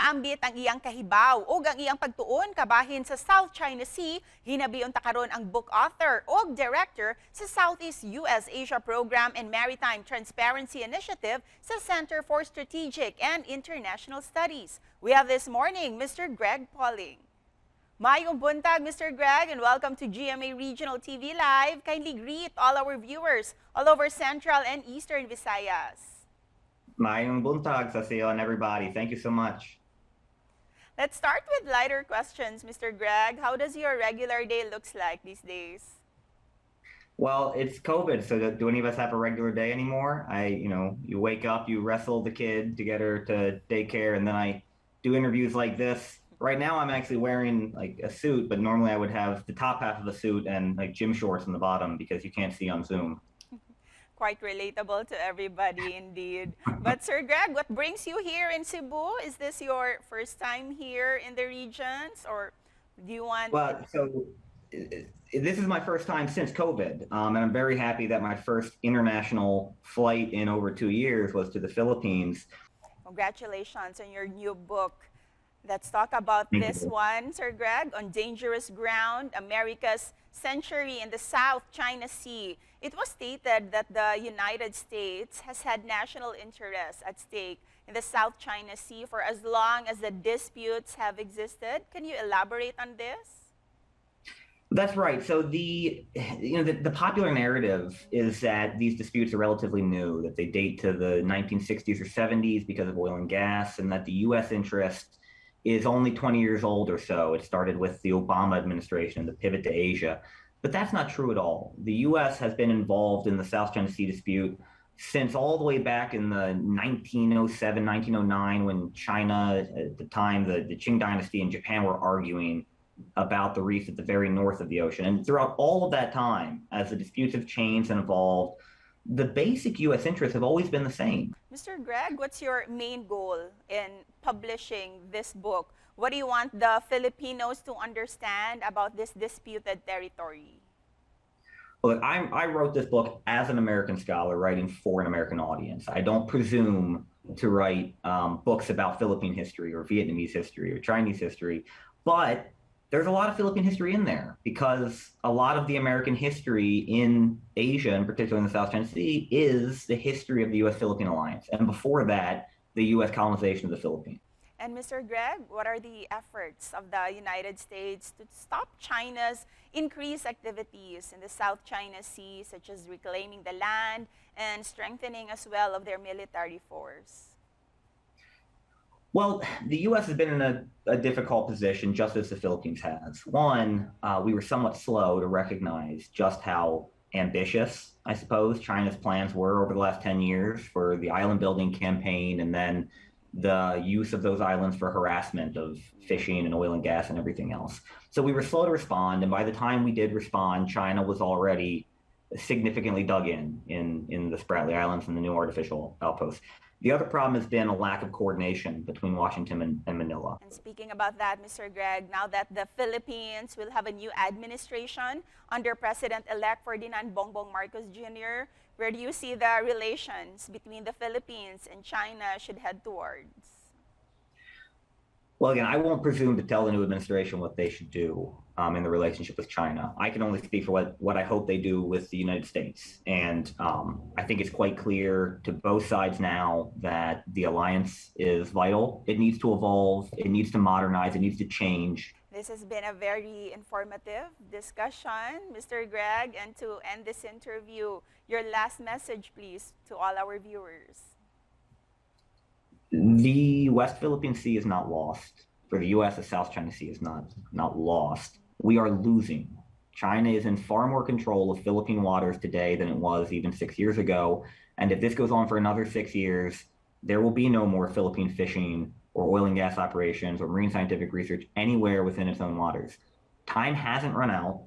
ipaambit ang iyang kahibaw o ang iyang pagtuon kabahin sa South China Sea, hinabiyon ta karon ang book author o director sa Southeast U.S. Asia Program and Maritime Transparency Initiative sa Center for Strategic and International Studies. We have this morning Mr. Greg Pauling. Mayong buntag, Mr. Greg, and welcome to GMA Regional TV Live. Kindly greet all our viewers all over Central and Eastern Visayas. Mayong buntag sa iyo and everybody. Thank you so much. Let's start with lighter questions, Mr. Greg. How does your regular day looks like these days? Well, it's COVID, so do any of us have a regular day anymore? You wake up, you wrestle the kid to get her to daycare, and then I do interviews like this. Right now, I'm actually wearing like a suit, but normally I would have the top half of the suit and like gym shorts on the bottom because you can't see on Zoom. Quite relatable to everybody indeed. But Sir Greg, what brings you here in Cebu? Is this your first time here in the regions, or do you want... Well, so this is my first time since COVID, and I'm very happy that my first international flight in over 2 years was to the Philippines. Congratulations on your new book. Let's talk about this one, Sir Greg, on Dangerous Ground, America's Century in the South China Sea. It was stated that the United States has had national interests at stake in the South China Sea for as long as the disputes have existed. Can you elaborate on this? That's right. So the popular narrative is that these disputes are relatively new, that they date to the 1960s or 70s because of oil and gas, and that the U.S. interest is only 20 years old or so. It started with the Obama administration, the pivot to Asia. But that's not true at all. The U.S. has been involved in the South China Sea dispute since all the way back in the 1907, 1909, when China, at the time, the Qing dynasty and Japan were arguing about the reef at the very north of the ocean. And throughout all of that time, as the disputes have changed and evolved, the basic U.S. interests have always been the same. Mr. Greg, what's your main goal in publishing this book? What do you want the Filipinos to understand about this disputed territory? Well, I wrote this book as an American scholar writing for an American audience. I don't presume to write books about Philippine history or Vietnamese history or Chinese history, but there's a lot of Philippine history in there because a lot of the American history in Asia, and particularly in the South China Sea, is the history of the U.S.-Philippine alliance. And before that, the U.S. colonization of the Philippines. And Mr. Greg, what are the efforts of the United States to stop China's increased activities in the South China Sea, such as reclaiming the land and strengthening as well of their military force? Well, the U.S. has been in a difficult position, just as the Philippines has. One, we were somewhat slow to recognize just how ambitious, I suppose, China's plans were over the last 10 years for the island building campaign and then the use of those islands for harassment of fishing and oil and gas and everything else. So we were slow to respond, and by the time we did respond, China was already significantly dug in the Spratly Islands and the new artificial outposts. The other problem has been a lack of coordination between Washington and Manila. And speaking about that, Mr. Greg, now that the Philippines will have a new administration under President-elect Ferdinand Bongbong Marcos Jr., where do you see the relations between the Philippines and China should head towards? Well, again, I won't presume to tell the new administration what they should do in the relationship with China. I can only speak for what I hope they do with the United States. And I think it's quite clear to both sides now that the alliance is vital. It needs to evolve, it needs to modernize, it needs to change. This has been a very informative discussion, Mr. Greg. And to end this interview, your last message, please, to all our viewers. The West Philippine Sea is not lost. For the U.S., the South China Sea is not lost. We are losing. China is in far more control of Philippine waters today than it was even 6 years ago. And if this goes on for another 6 years, there will be no more Philippine fishing or oil and gas operations or marine scientific research anywhere within its own waters. Time hasn't run out.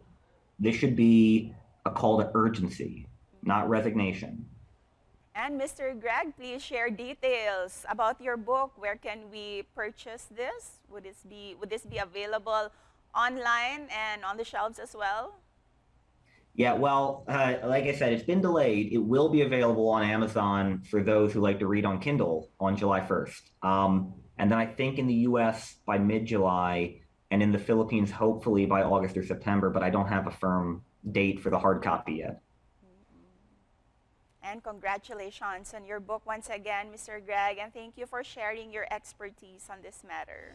This should be a call to urgency, not resignation. And Mr. Greg, please share details about your book. Where can we purchase this? Would this be available online and on the shelves as well? Yeah, well, like I said, it's been delayed. It will be available on Amazon for those who like to read on Kindle on July 1st. And then I think in the US by mid-July, and in the Philippines hopefully by August or September, but I don't have a firm date for the hard copy yet. And congratulations on your book once again, Mr. Greg, and thank you for sharing your expertise on this matter.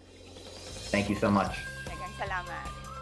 Thank you so much. Daghang salamat.